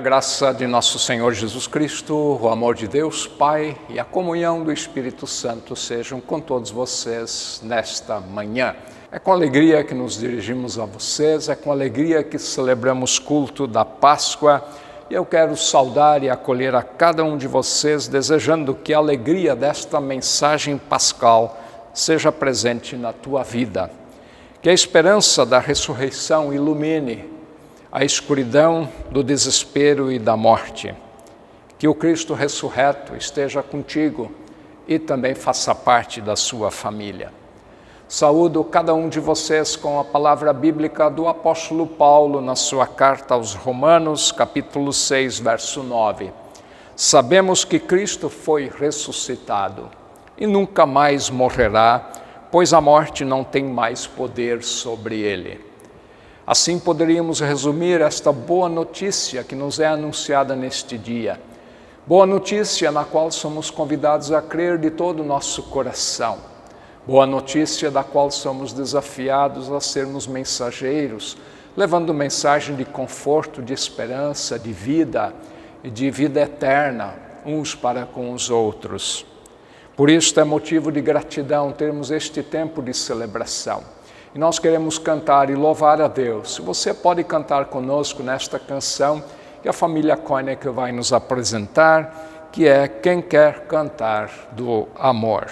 a graça de nosso Senhor Jesus Cristo, o amor de Deus Pai e a comunhão do Espírito Santo sejam com todos vocês nesta manhã. É com alegria que nos dirigimos a vocês, é com alegria que celebramos culto da Páscoa e eu quero saudar e acolher a cada um de vocês, desejando que a alegria desta mensagem pascal seja presente na tua vida. Que a esperança da ressurreição ilumine a escuridão do desespero e da morte. Que o Cristo ressurreto esteja contigo e também faça parte da sua família. Saúdo cada um de vocês com a palavra bíblica do apóstolo Paulo na sua carta aos Romanos, capítulo 6, verso 9. Sabemos que Cristo foi ressuscitado e nunca mais morrerá, pois a morte não tem mais poder sobre ele. Assim poderíamos resumir esta boa notícia que nos é anunciada neste dia. Boa notícia na qual somos convidados a crer de todo o nosso coração. Boa notícia da qual somos desafiados a sermos mensageiros, levando mensagem de conforto, de esperança, de vida e de vida eterna, uns para com os outros. Por isso é motivo de gratidão termos este tempo de celebração. E nós queremos cantar e louvar a Deus. Você pode cantar conosco nesta canção que a família Koenig vai nos apresentar, que é Quem Quer Cantar do Amor.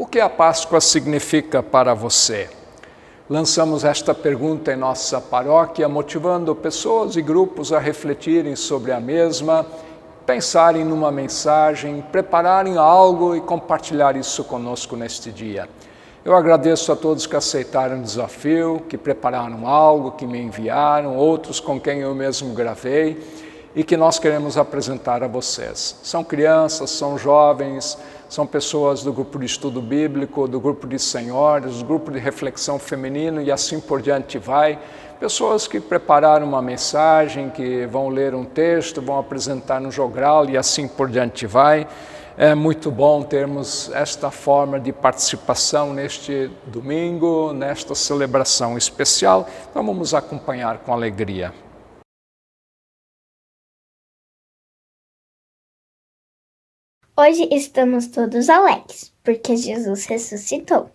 O que a Páscoa significa para você? Lançamos esta pergunta em nossa paróquia, motivando pessoas e grupos a refletirem sobre a mesma, pensarem numa mensagem, prepararem algo e compartilhar isso conosco neste dia. Eu agradeço a todos que aceitaram o desafio, que prepararam algo, que me enviaram, outros com quem eu mesmo gravei e que nós queremos apresentar a vocês. São crianças, são jovens, são pessoas do grupo de estudo bíblico, do grupo de senhoras, do grupo de reflexão feminino e assim por diante vai. Pessoas que prepararam uma mensagem, que vão ler um texto, vão apresentar no jogral e assim por diante vai. É muito bom termos esta forma de participação neste domingo, nesta celebração especial. Então vamos acompanhar com alegria. Hoje estamos todos alegres, porque Jesus ressuscitou.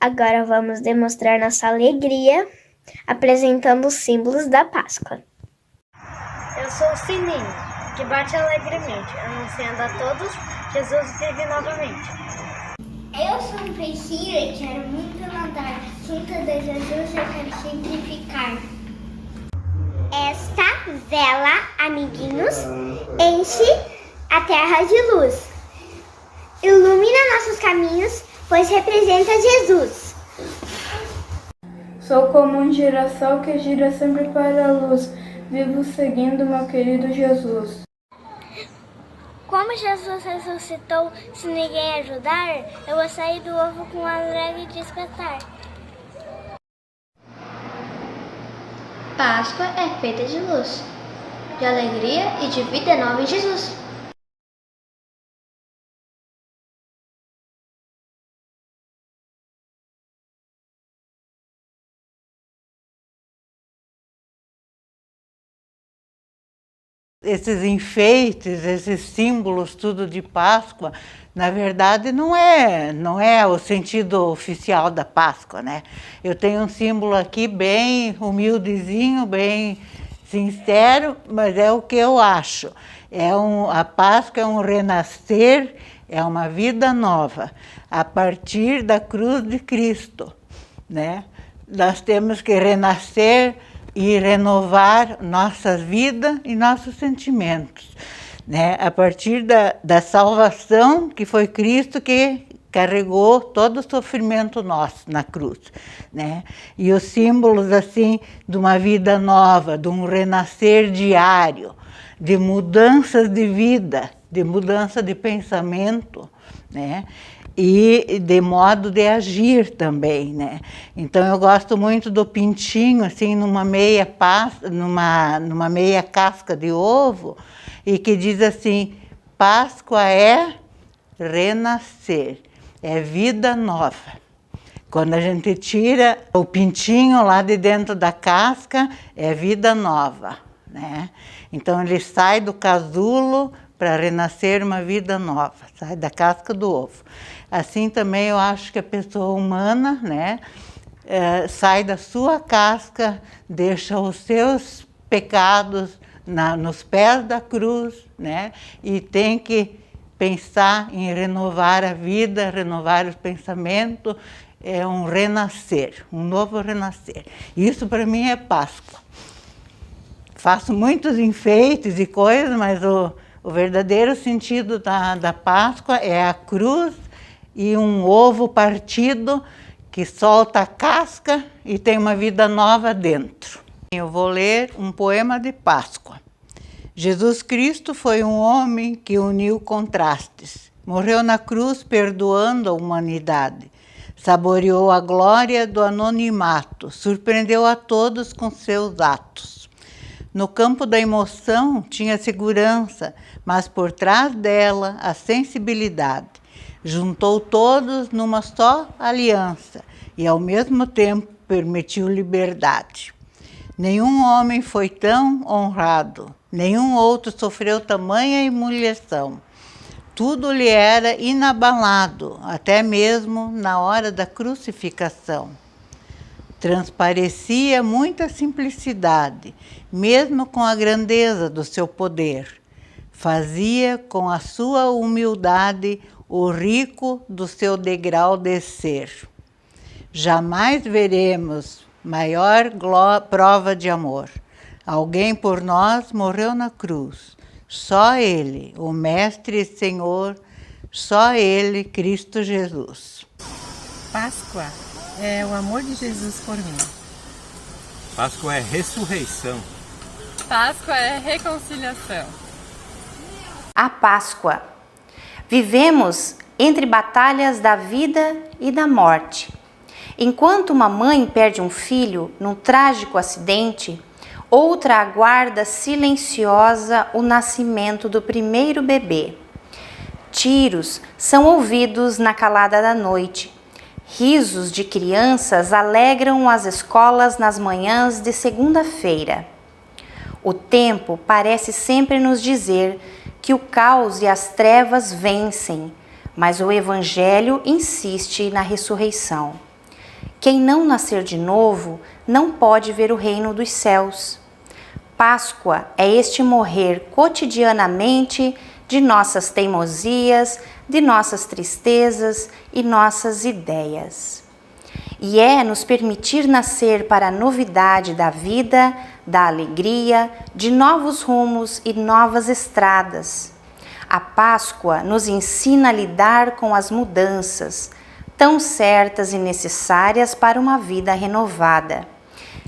Agora vamos demonstrar nossa alegria apresentando os símbolos da Páscoa. Eu sou o sininho, que bate alegremente, anunciando a todos, Jesus vive novamente. Eu sou um peixinho e quero muito nadar, junto de Jesus eu quero sempre ficar. Esta vela, amiguinhos, enche a terra de luz. Ilumina nossos caminhos pois representa Jesus. Sou como um girassol que gira sempre para a luz. Vivo seguindo meu querido Jesus. Como Jesus ressuscitou, se ninguém ajudar, eu vou sair do ovo com a alegre de despertar. Páscoa é feita de luz, de alegria e de vida nova em Jesus. Esses enfeites, esses símbolos, tudo de Páscoa, na verdade não é o sentido oficial da Páscoa, né? Eu tenho um símbolo aqui bem humildezinho, bem sincero, mas é o que eu acho. A Páscoa é um renascer, é uma vida nova, a partir da cruz de Cristo, né? Nós temos que renascer e renovar nossas vidas e nossos sentimentos, né? A partir da salvação, que foi Cristo que carregou todo o sofrimento nosso na cruz, né? E os símbolos assim de uma vida nova, de um renascer diário, de mudanças de vida, de mudança de pensamento, né? E de modo de agir também, né? Então eu gosto muito do pintinho, assim, numa meia casca de ovo, e que diz assim: Páscoa é renascer, é vida nova. Quando a gente tira o pintinho lá de dentro da casca, é vida nova, né? Então ele sai do casulo para renascer uma vida nova, sai da casca do ovo. Assim também eu acho que a pessoa humana, né, sai da sua casca, deixa os seus pecados nos pés da cruz, né, e tem que pensar em renovar a vida, renovar os pensamentos, é um renascer, um novo renascer. Isso para mim é Páscoa. Faço muitos enfeites e coisas, mas o verdadeiro sentido da Páscoa é a cruz e um ovo partido que solta a casca e tem uma vida nova dentro. Eu vou ler um poema de Páscoa. Jesus Cristo foi um homem que uniu contrastes. Morreu na cruz perdoando a humanidade. Saboreou a glória do anonimato. Surpreendeu a todos com seus atos. No campo da emoção tinha segurança, mas por trás dela a sensibilidade. Juntou todos numa só aliança e ao mesmo tempo permitiu liberdade. Nenhum homem foi tão honrado, nenhum outro sofreu tamanha humilhação. Tudo lhe era inabalado, até mesmo na hora da crucificação. Transparecia muita simplicidade, mesmo com a grandeza do seu poder. Fazia com a sua humildade o rico do seu degrau descer. Jamais veremos maior prova de amor. Alguém por nós morreu na cruz. Só Ele, o Mestre e Senhor, só Ele, Cristo Jesus. Páscoa é o amor de Jesus por mim. Páscoa é ressurreição. Páscoa é reconciliação. A Páscoa. Vivemos entre batalhas da vida e da morte. Enquanto uma mãe perde um filho num trágico acidente, outra aguarda silenciosa o nascimento do primeiro bebê. Tiros são ouvidos na calada da noite. Risos de crianças alegram as escolas nas manhãs de segunda-feira. O tempo parece sempre nos dizer que o caos e as trevas vencem, mas o Evangelho insiste na ressurreição. Quem não nascer de novo não pode ver o reino dos céus. Páscoa é este morrer cotidianamente de nossas teimosias, de nossas tristezas e nossas ideias. E é nos permitir nascer para a novidade da vida, da alegria, de novos rumos e novas estradas. A Páscoa nos ensina a lidar com as mudanças, tão certas e necessárias para uma vida renovada.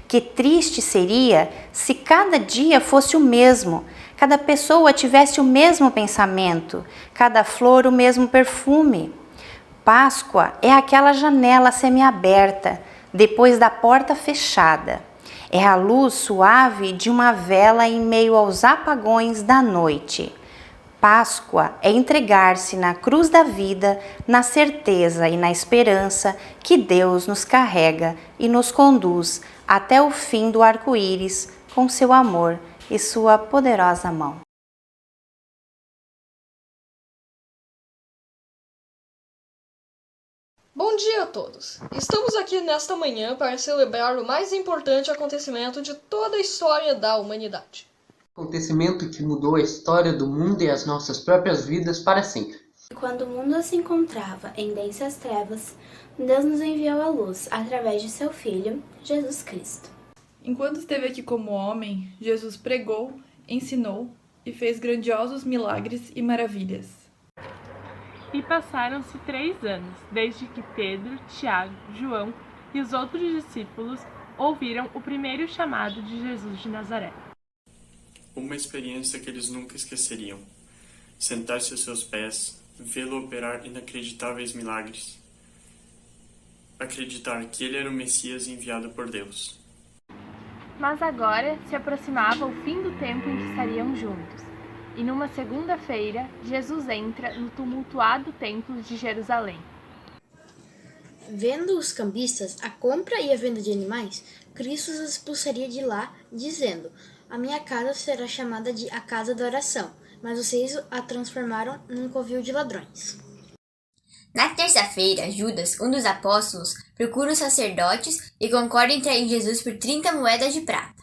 Que triste seria se cada dia fosse o mesmo, cada pessoa tivesse o mesmo pensamento, cada flor o mesmo perfume. Páscoa é aquela janela semiaberta, depois da porta fechada. É a luz suave de uma vela em meio aos apagões da noite. Páscoa é entregar-se na cruz da vida, na certeza e na esperança que Deus nos carrega e nos conduz até o fim do arco-íris com seu amor e sua poderosa mão. Bom dia a todos! Estamos aqui nesta manhã para celebrar o mais importante acontecimento de toda a história da humanidade. Acontecimento que mudou a história do mundo e as nossas próprias vidas para sempre. Quando o mundo se encontrava em densas trevas, Deus nos enviou a luz através de seu Filho, Jesus Cristo. Enquanto esteve aqui como homem, Jesus pregou, ensinou e fez grandiosos milagres e maravilhas. E passaram-se 3 anos, desde que Pedro, Tiago, João e os outros discípulos ouviram o primeiro chamado de Jesus de Nazaré. Uma experiência que eles nunca esqueceriam. Sentar-se aos seus pés, vê-lo operar inacreditáveis milagres. Acreditar que ele era o Messias enviado por Deus. Mas agora se aproximava o fim do tempo em que estariam juntos. E numa segunda-feira, Jesus entra no tumultuado templo de Jerusalém. Vendo os cambistas a compra e a venda de animais, Cristo os expulsaria de lá, dizendo: a minha casa será chamada de a casa da oração, mas vocês a transformaram num covil de ladrões. Na terça-feira, Judas, um dos apóstolos, procura os sacerdotes e concorda em trair Jesus por 30 moedas de prata.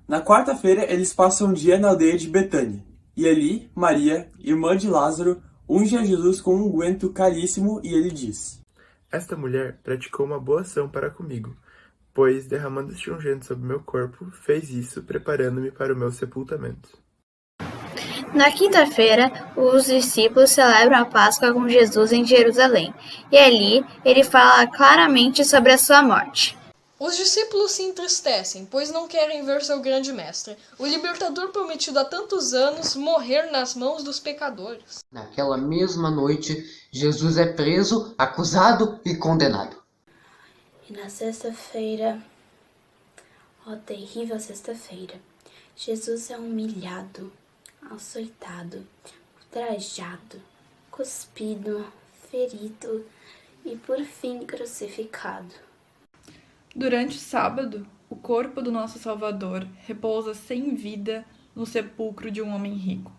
Na quarta-feira, eles passam um dia na aldeia de Betânia, e ali, Maria, irmã de Lázaro, unge a Jesus com um unguento caríssimo e ele diz: Esta mulher praticou uma boa ação para comigo, pois, derramando este ungente sobre meu corpo, fez isso, preparando-me para o meu sepultamento. Na quinta-feira, os discípulos celebram a Páscoa com Jesus em Jerusalém, e ali ele fala claramente sobre a sua morte. Os discípulos se entristecem, pois não querem ver seu grande mestre, o libertador prometido há tantos anos, morrer nas mãos dos pecadores. Naquela mesma noite, Jesus é preso, acusado e condenado. E na sexta-feira, terrível sexta-feira, Jesus é humilhado, açoitado, ultrajado, cuspido, ferido e por fim crucificado. Durante o sábado, o corpo do nosso Salvador repousa sem vida no sepulcro de um homem rico.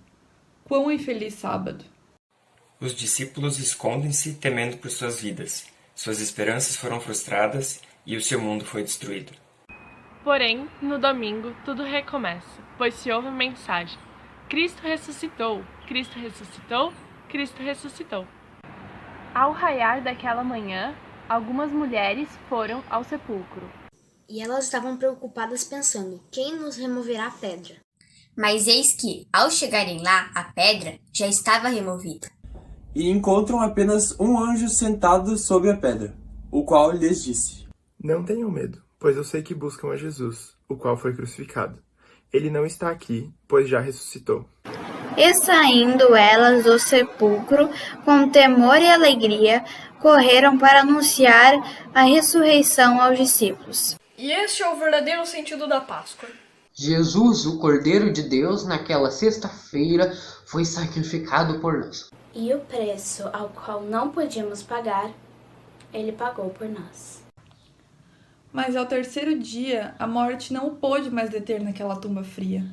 Quão infeliz sábado! Os discípulos escondem-se temendo por suas vidas. Suas esperanças foram frustradas e o seu mundo foi destruído. Porém, no domingo, tudo recomeça, pois se ouve a mensagem: Cristo ressuscitou, Cristo ressuscitou, Cristo ressuscitou. Ao raiar daquela manhã, algumas mulheres foram ao sepulcro. E elas estavam preocupadas pensando: quem nos removerá a pedra? Mas eis que, ao chegarem lá, a pedra já estava removida. E encontram apenas um anjo sentado sobre a pedra, o qual lhes disse: Não tenham medo, pois eu sei que buscam a Jesus, o qual foi crucificado. Ele não está aqui, pois já ressuscitou. E saindo elas do sepulcro, com temor e alegria, correram para anunciar a ressurreição aos discípulos. E este é o verdadeiro sentido da Páscoa. Jesus, o Cordeiro de Deus, naquela sexta-feira, foi sacrificado por nós. E o preço ao qual não podíamos pagar, ele pagou por nós. Mas ao terceiro dia, a morte não o pôde mais deter naquela tumba fria.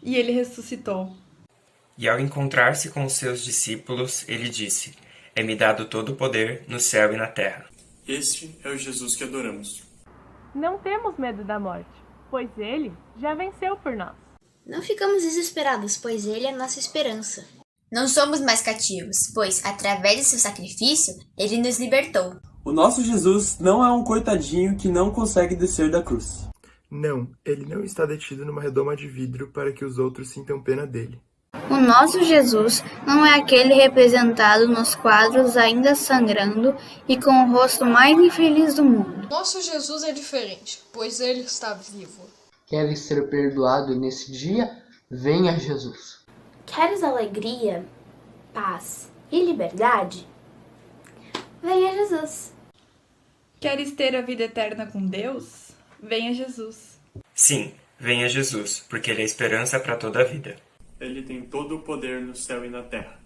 E ele ressuscitou. E ao encontrar-se com os seus discípulos, ele disse: É-me dado todo o poder no céu e na terra. Este é o Jesus que adoramos. Não temos medo da morte, pois ele já venceu por nós. Não ficamos desesperados, pois ele é nossa esperança. Não somos mais cativos, pois, através de seu sacrifício, ele nos libertou. O nosso Jesus não é um coitadinho que não consegue descer da cruz. Não, ele não está detido numa redoma de vidro para que os outros sintam pena dele. O nosso Jesus não é aquele representado nos quadros ainda sangrando e com o rosto mais infeliz do mundo. Nosso Jesus é diferente, pois ele está vivo. Queres ser perdoado nesse dia? Venha a Jesus. Queres alegria, paz e liberdade? Venha a Jesus. Queres ter a vida eterna com Deus? Venha a Jesus. Sim, venha a Jesus, porque ele é a esperança para toda a vida. Ele tem todo o poder no céu e na terra.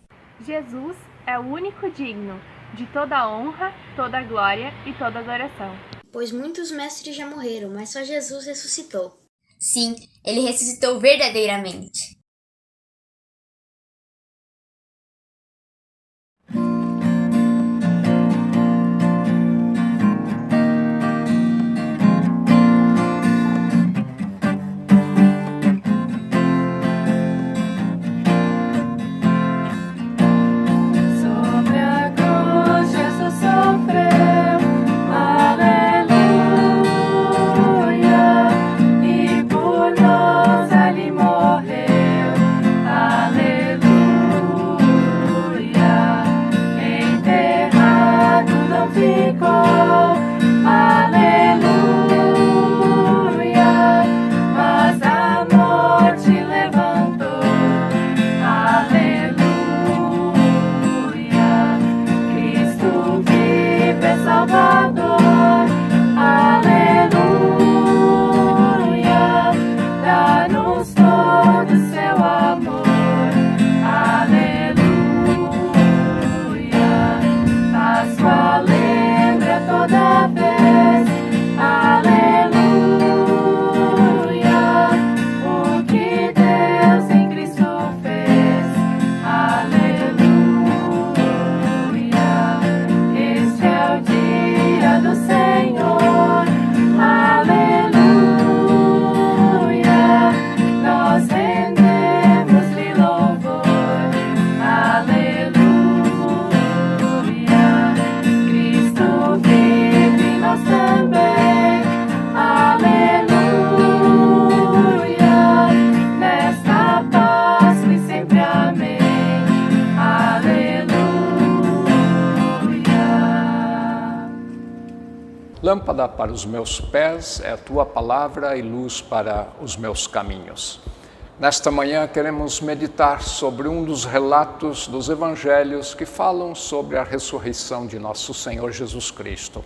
Jesus é o único digno de toda a honra, toda a glória e toda a adoração. Pois muitos mestres já morreram, mas só Jesus ressuscitou. Sim, ele ressuscitou verdadeiramente. Lâmpada para os meus pés é a tua palavra e luz para os meus caminhos. Nesta manhã queremos meditar sobre um dos relatos dos evangelhos que falam sobre a ressurreição de nosso Senhor Jesus Cristo.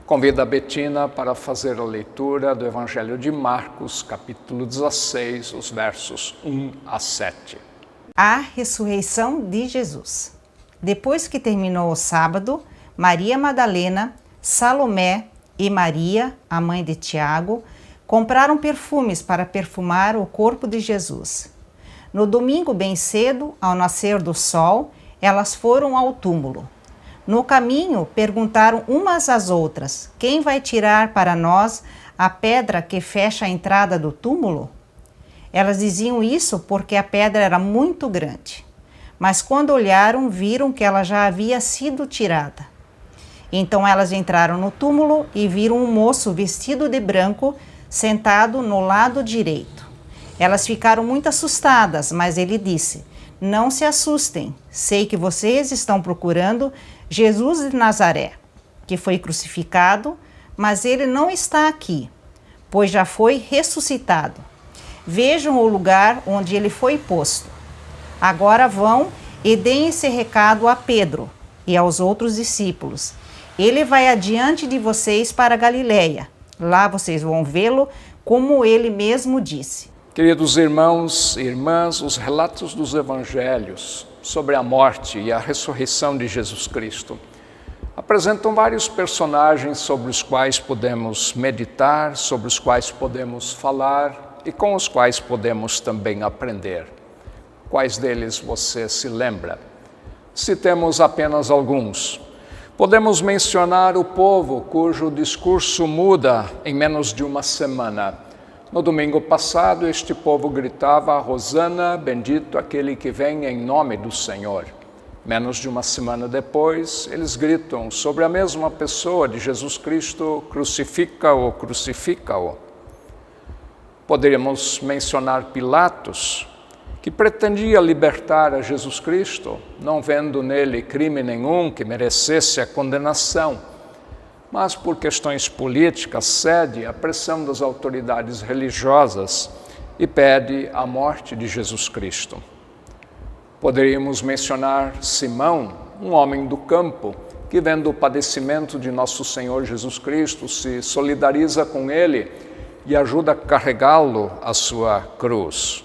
Convido a Betina para fazer a leitura do Evangelho de Marcos, capítulo 16, os versos 1 a 7. A ressurreição de Jesus. Depois que terminou o sábado, Maria Madalena, Salomé e Maria, a mãe de Tiago, compraram perfumes para perfumar o corpo de Jesus. No domingo bem cedo, ao nascer do sol, elas foram ao túmulo. No caminho, perguntaram umas às outras: quem vai tirar para nós a pedra que fecha a entrada do túmulo? Elas diziam isso porque a pedra era muito grande. Mas quando olharam, viram que ela já havia sido tirada. Então elas entraram no túmulo e viram um moço vestido de branco sentado no lado direito. Elas ficaram muito assustadas, mas ele disse: não se assustem, sei que vocês estão procurando Jesus de Nazaré, que foi crucificado, mas ele não está aqui, pois já foi ressuscitado. Vejam o lugar onde ele foi posto. Agora vão e deem esse recado a Pedro e aos outros discípulos. Ele vai adiante de vocês para Galiléia. Lá vocês vão vê-lo, como ele mesmo disse. Queridos irmãos e irmãs, os relatos dos evangelhos sobre a morte e a ressurreição de Jesus Cristo apresentam vários personagens sobre os quais podemos meditar, sobre os quais podemos falar e com os quais podemos também aprender. Quais deles você se lembra? Citemos apenas alguns. Podemos mencionar o povo cujo discurso muda em menos de uma semana. No domingo passado, este povo gritava: Hosana, bendito aquele que vem em nome do Senhor. Menos de uma semana depois, eles gritam sobre a mesma pessoa de Jesus Cristo: crucifica-o, crucifica-o. Poderíamos mencionar Pilatos, que pretendia libertar a Jesus Cristo, não vendo nele crime nenhum que merecesse a condenação, mas por questões políticas cede à pressão das autoridades religiosas e pede a morte de Jesus Cristo. Poderíamos mencionar Simão, um homem do campo, que vendo o padecimento de nosso Senhor Jesus Cristo, se solidariza com ele e ajuda a carregá-lo à sua cruz.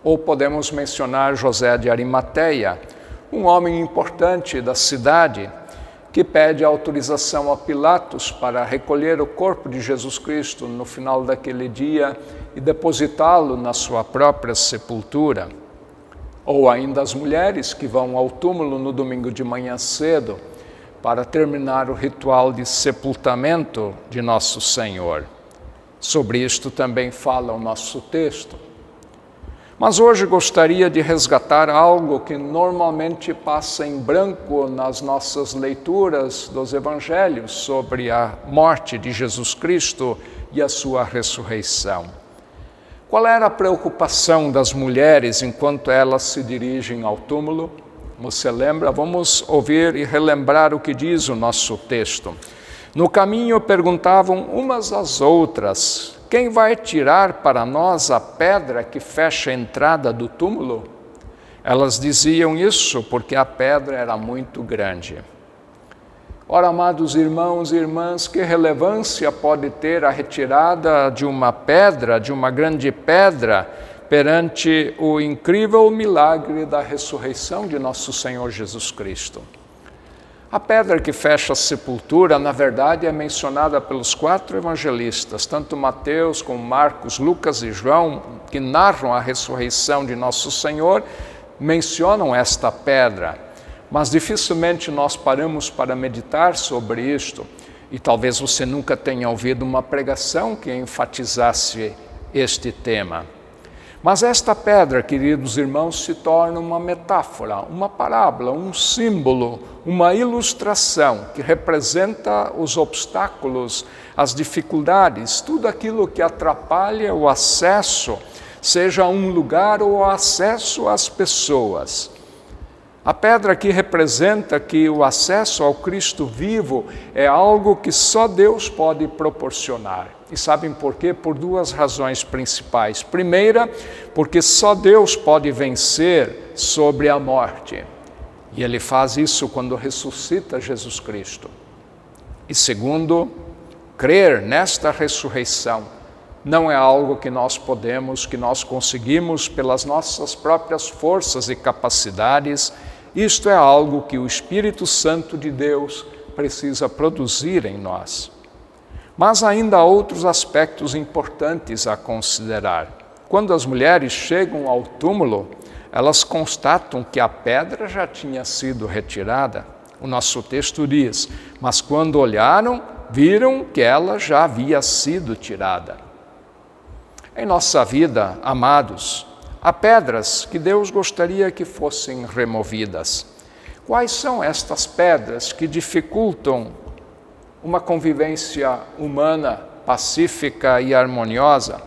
Ou podemos mencionar José de Arimateia, um homem importante da cidade, que pede autorização a Pilatos para recolher o corpo de Jesus Cristo no final daquele dia e depositá-lo na sua própria sepultura. Ou ainda as mulheres que vão ao túmulo no domingo de manhã cedo para terminar o ritual de sepultamento de nosso Senhor. Sobre isto também fala o nosso texto. Mas hoje gostaria de resgatar algo que normalmente passa em branco nas nossas leituras dos evangelhos sobre a morte de Jesus Cristo e a sua ressurreição. Qual era a preocupação das mulheres enquanto elas se dirigem ao túmulo? Você lembra? Vamos ouvir e relembrar o que diz o nosso texto. No caminho perguntavam umas às outras: quem vai tirar para nós a pedra que fecha a entrada do túmulo? Elas diziam isso porque a pedra era muito grande. Ora, amados irmãos e irmãs, que relevância pode ter a retirada de uma pedra, de uma grande pedra, perante o incrível milagre da ressurreição de nosso Senhor Jesus Cristo? A pedra que fecha a sepultura, na verdade, é mencionada pelos 4 evangelistas, tanto Mateus como Marcos, Lucas e João, que narram a ressurreição de nosso Senhor, mencionam esta pedra. Mas dificilmente nós paramos para meditar sobre isto, e talvez você nunca tenha ouvido uma pregação que enfatizasse este tema. Mas esta pedra, queridos irmãos, se torna uma metáfora, uma parábola, um símbolo, uma ilustração que representa os obstáculos, as dificuldades, tudo aquilo que atrapalha o acesso, seja a um lugar ou o acesso às pessoas. A pedra aqui representa que o acesso ao Cristo vivo é algo que só Deus pode proporcionar. E sabem por quê? Por 2 razões principais. Primeira, porque só Deus pode vencer sobre a morte. E Ele faz isso quando ressuscita Jesus Cristo. E segundo, crer nesta ressurreição não é algo que nós podemos, que nós conseguimos pelas nossas próprias forças e capacidades. Isto é algo que o Espírito Santo de Deus precisa produzir em nós. Mas ainda há outros aspectos importantes a considerar. Quando as mulheres chegam ao túmulo, elas constatam que a pedra já tinha sido retirada. O nosso texto diz: mas quando olharam, viram que ela já havia sido tirada. Em nossa vida, amados, há pedras que Deus gostaria que fossem removidas. Quais são estas pedras que dificultam uma convivência humana, pacífica e harmoniosa?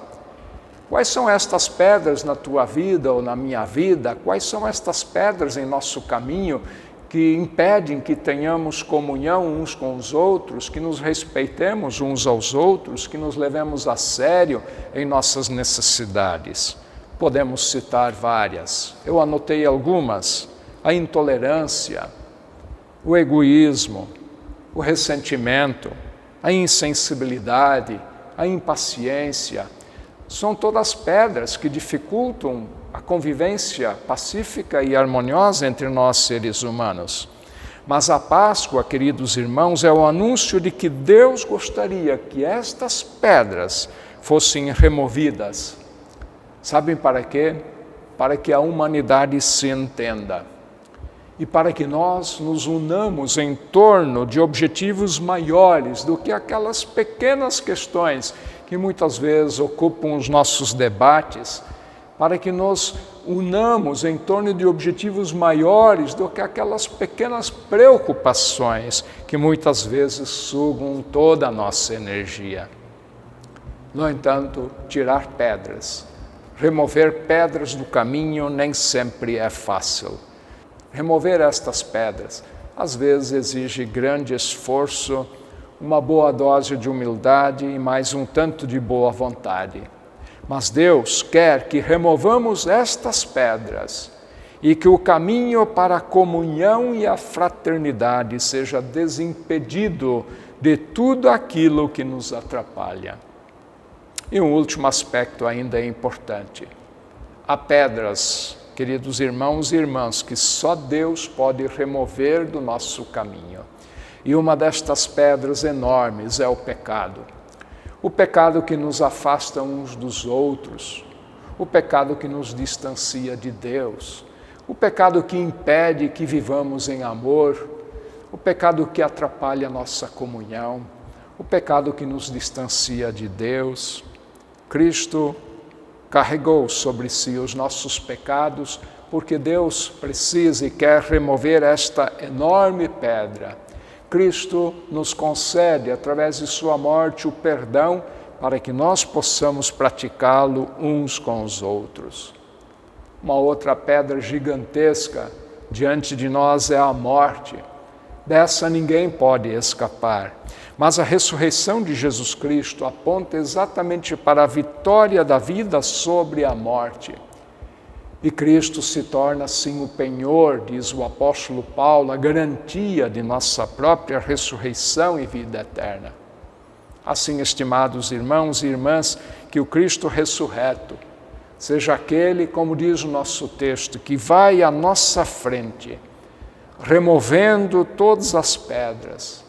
Quais são estas pedras na tua vida ou na minha vida? Quais são estas pedras em nosso caminho que impedem que tenhamos comunhão uns com os outros, que nos respeitemos uns aos outros, que nos levemos a sério em nossas necessidades? Podemos citar várias. Eu anotei algumas: a intolerância, o egoísmo, o ressentimento, a insensibilidade, a impaciência. São todas pedras que dificultam a convivência pacífica e harmoniosa entre nós seres humanos. Mas a Páscoa, queridos irmãos, é o anúncio de que Deus gostaria que estas pedras fossem removidas. Sabem para quê? Para que a humanidade se entenda e para que nós nos unamos em torno de objetivos maiores do que aquelas pequenas questões que muitas vezes ocupam os nossos debates, para que nos unamos em torno de objetivos maiores do que aquelas pequenas preocupações que muitas vezes sugam toda a nossa energia. No entanto, tirar pedras Remover pedras do caminho nem sempre é fácil. Remover estas pedras, às vezes, exige grande esforço, uma boa dose de humildade e mais um tanto de boa vontade. Mas Deus quer que removamos estas pedras e que o caminho para a comunhão e a fraternidade seja desimpedido de tudo aquilo que nos atrapalha. E um último aspecto ainda é importante. Há pedras, queridos irmãos e irmãs, que só Deus pode remover do nosso caminho. E uma destas pedras enormes é o pecado. O pecado que nos afasta uns dos outros, o pecado que nos distancia de Deus, o pecado que impede que vivamos em amor, o pecado que atrapalha a nossa comunhão, o pecado que nos distancia de Deus. Cristo carregou sobre si os nossos pecados, porque Deus precisa e quer remover esta enorme pedra. Cristo nos concede, através de sua morte, o perdão para que nós possamos praticá-lo uns com os outros. Uma outra pedra gigantesca diante de nós é a morte. Dessa ninguém pode escapar. Mas a ressurreição de Jesus Cristo aponta exatamente para a vitória da vida sobre a morte. E Cristo se torna assim o penhor, diz o apóstolo Paulo, a garantia de nossa própria ressurreição e vida eterna. Assim, estimados irmãos e irmãs, que o Cristo ressurreto seja aquele, como diz o nosso texto, que vai à nossa frente, removendo todas as pedras,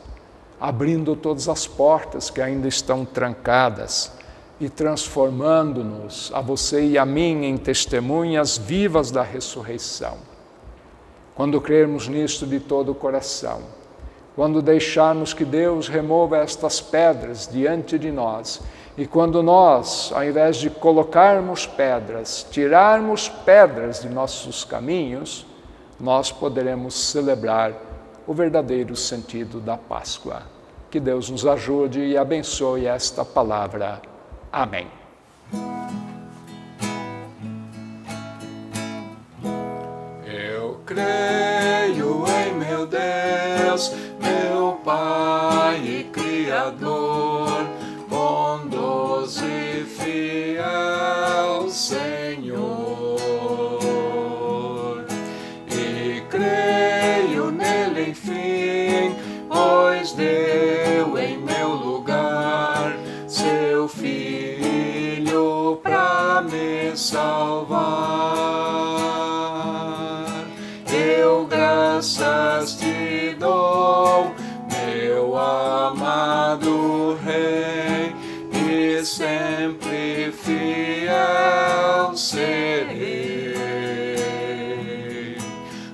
abrindo todas as portas que ainda estão trancadas e transformando-nos, a você e a mim, em testemunhas vivas da ressurreição. Quando crermos nisto de todo o coração, quando deixarmos que Deus remova estas pedras diante de nós, e quando nós, ao invés de colocarmos pedras, tirarmos pedras de nossos caminhos, nós poderemos celebrar o verdadeiro sentido da Páscoa. Que Deus nos ajude e abençoe esta palavra. Amém. Eu creio em meu Deus, meu Pai e Criador, bondoso e fiel Senhor. E creio nele, enfim, pois deu em meu lugar seu Filho para me salvar. Eu graças te dou, meu amado Rei, e sempre fiel serei.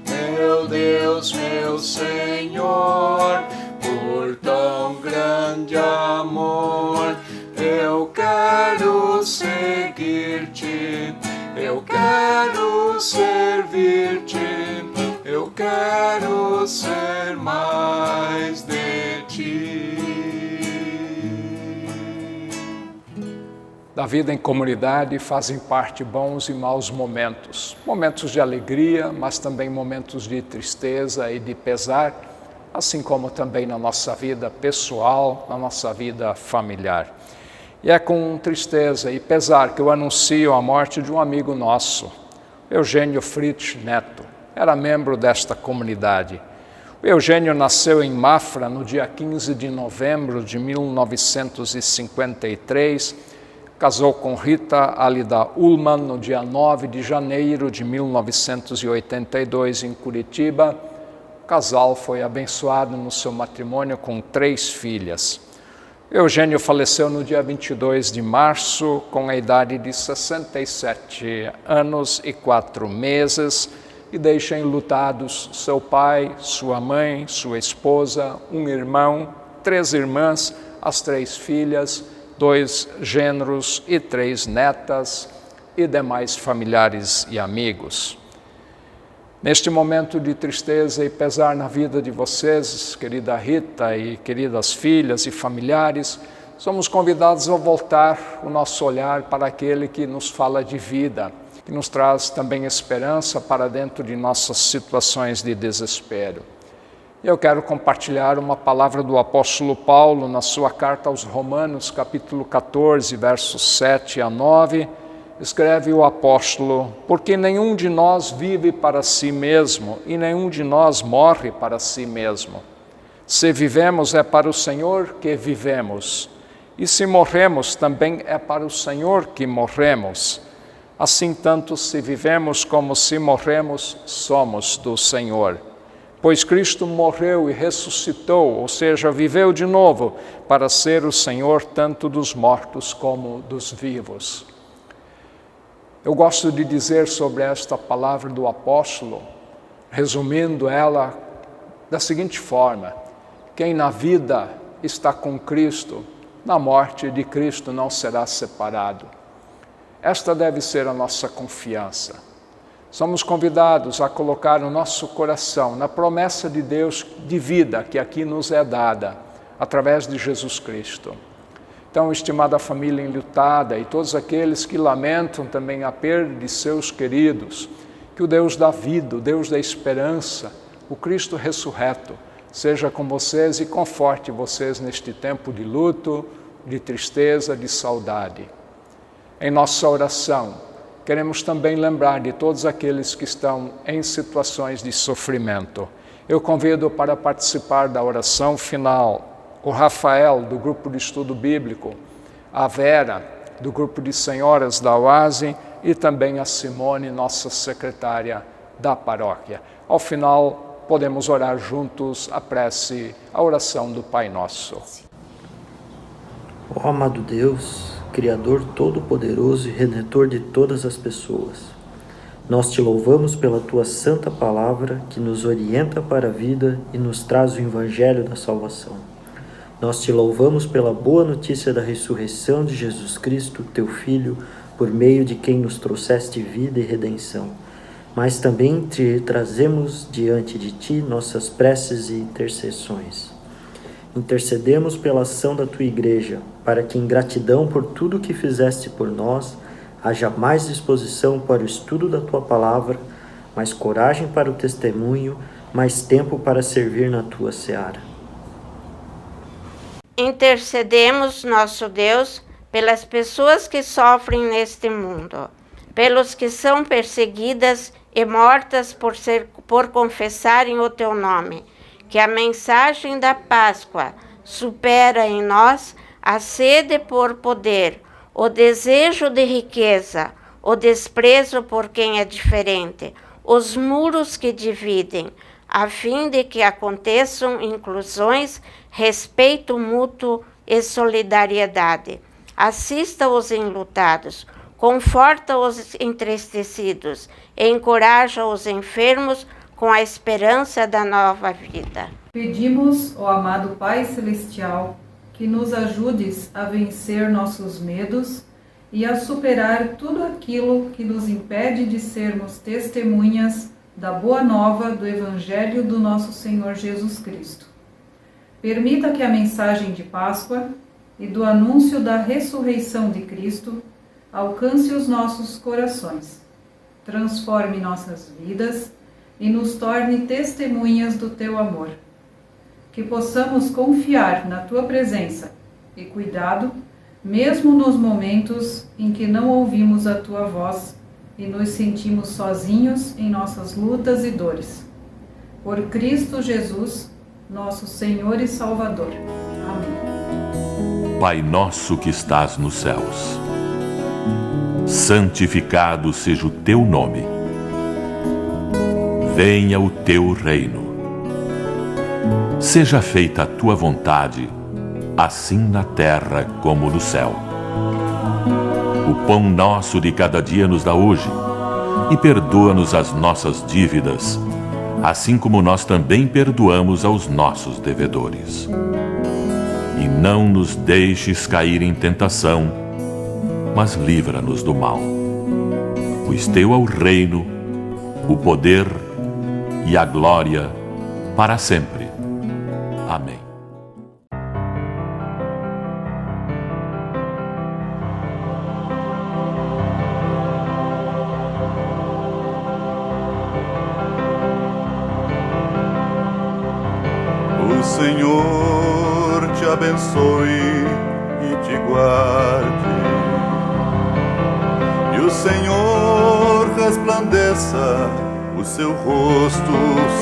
Meu Deus, meu Senhor, por tão grande amor, eu quero seguir-te, eu quero servir-te, eu quero ser mais de ti. Da vida em comunidade fazem parte bons e maus momentos. Momentos de alegria, mas também momentos de tristeza e de pesar, assim como também na nossa vida pessoal, na nossa vida familiar. E é com tristeza e pesar que eu anuncio a morte de um amigo nosso, Eugênio Fritz Neto. Era membro desta comunidade. O Eugênio nasceu em Mafra no dia 15 de novembro de 1953, casou com Rita Alida Ullmann no dia 9 de janeiro de 1982 em Curitiba. O casal foi abençoado no seu matrimônio com 3 filhas. Eugênio faleceu no dia 22 de março, com a idade de 67 anos e 4 meses, e deixa enlutados seu pai, sua mãe, sua esposa, um irmão, 3 irmãs, as 3 filhas, 2 genros e 3 netas e demais familiares e amigos. Neste momento de tristeza e pesar na vida de vocês, querida Rita e queridas filhas e familiares, somos convidados a voltar o nosso olhar para aquele que nos fala de vida, que nos traz também esperança para dentro de nossas situações de desespero. Eu quero compartilhar uma palavra do apóstolo Paulo na sua carta aos Romanos, capítulo 14, versos 7 a 9. Escreve o apóstolo: porque nenhum de nós vive para si mesmo e nenhum de nós morre para si mesmo. Se vivemos é para o Senhor que vivemos, e se morremos também é para o Senhor que morremos. Assim, tanto se vivemos como se morremos, somos do Senhor. Pois Cristo morreu e ressuscitou, ou seja, viveu de novo, para ser o Senhor tanto dos mortos como dos vivos. Eu gosto de dizer sobre esta palavra do apóstolo, resumindo ela da seguinte forma: quem na vida está com Cristo, na morte de Cristo não será separado. Esta deve ser a nossa confiança. Somos convidados a colocar o nosso coração na promessa de Deus de vida que aqui nos é dada, através de Jesus Cristo. Então, estimada família enlutada e todos aqueles que lamentam também a perda de seus queridos, que o Deus da vida, o Deus da esperança, o Cristo ressurreto, seja com vocês e conforte vocês neste tempo de luto, de tristeza, de saudade. Em nossa oração, queremos também lembrar de todos aqueles que estão em situações de sofrimento. Eu convido para participar da oração final o Rafael, do grupo de estudo bíblico, a Vera, do grupo de senhoras da Oase, e também a Simone, nossa secretária da paróquia. Ao final, podemos orar juntos a prece, a oração do Pai Nosso. Ó amado Deus, Criador todo-poderoso e Redentor de todas as pessoas, nós te louvamos pela tua santa palavra que nos orienta para a vida e nos traz o Evangelho da salvação. Nós te louvamos pela boa notícia da ressurreição de Jesus Cristo, teu Filho, por meio de quem nos trouxeste vida e redenção. Mas também te trazemos diante de ti nossas preces e intercessões. Intercedemos pela ação da tua Igreja, para que em gratidão por tudo que fizeste por nós, haja mais disposição para o estudo da tua palavra, mais coragem para o testemunho, mais tempo para servir na tua seara. Intercedemos, nosso Deus, pelas pessoas que sofrem neste mundo, pelos que são perseguidas e mortas por confessarem o teu nome, que a mensagem da Páscoa supera em nós a sede por poder, o desejo de riqueza, o desprezo por quem é diferente, os muros que dividem, a fim de que aconteçam inclusões, respeito mútuo e solidariedade. Assista os enlutados, conforta os entristecidos, e encoraja os enfermos com a esperança da nova vida. Pedimos, ó amado Pai Celestial, que nos ajudes a vencer nossos medos e a superar tudo aquilo que nos impede de sermos testemunhas da boa nova do Evangelho do nosso Senhor Jesus Cristo. Permita que a mensagem de Páscoa e do anúncio da ressurreição de Cristo alcance os nossos corações, transforme nossas vidas e nos torne testemunhas do teu amor. Que possamos confiar na tua presença e cuidado, mesmo nos momentos em que não ouvimos a tua voz e nos sentimos sozinhos em nossas lutas e dores. Por Cristo Jesus, nosso Senhor e Salvador. Amém. Pai nosso que estás nos céus, santificado seja o teu nome. Venha o teu reino. Seja feita a tua vontade, assim na terra como no céu. O pão nosso de cada dia nos dá hoje, e perdoa-nos as nossas dívidas, assim como nós também perdoamos aos nossos devedores. E não nos deixes cair em tentação, mas livra-nos do mal. Pois teu é o reino, o poder e a glória para sempre. Amém. Senhor te abençoe e te guarde. E o Senhor resplandeça o seu rosto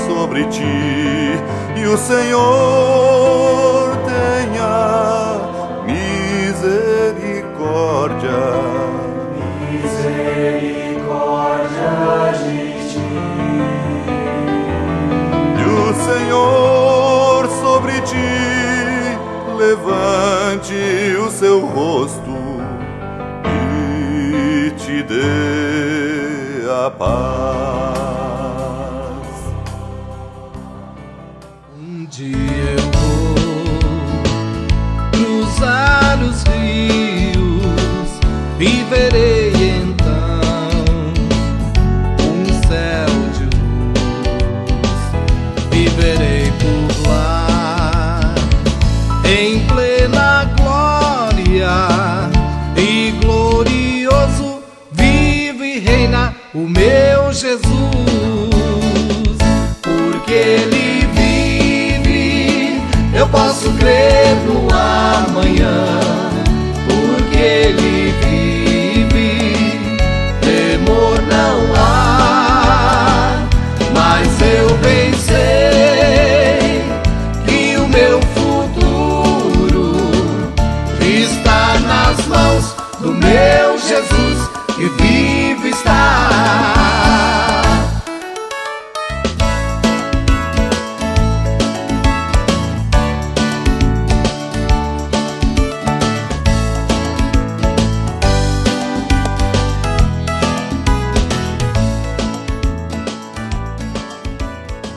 sobre ti. E o Senhor tenha misericórdia. Misericórdia de ti. E o Senhor sobre ti levante o seu rosto e te dê a paz. Um dia eu vou cruzar os rios e verei então um céu de luz. Viverei por lá em plena glória, e glorioso vive e reina o meu Jesus, porque Ele vive. Eu posso crer no amanhã, porque Ele vive. Temor não há, mas eu bem sei que o meu futuro está nas mãos do meu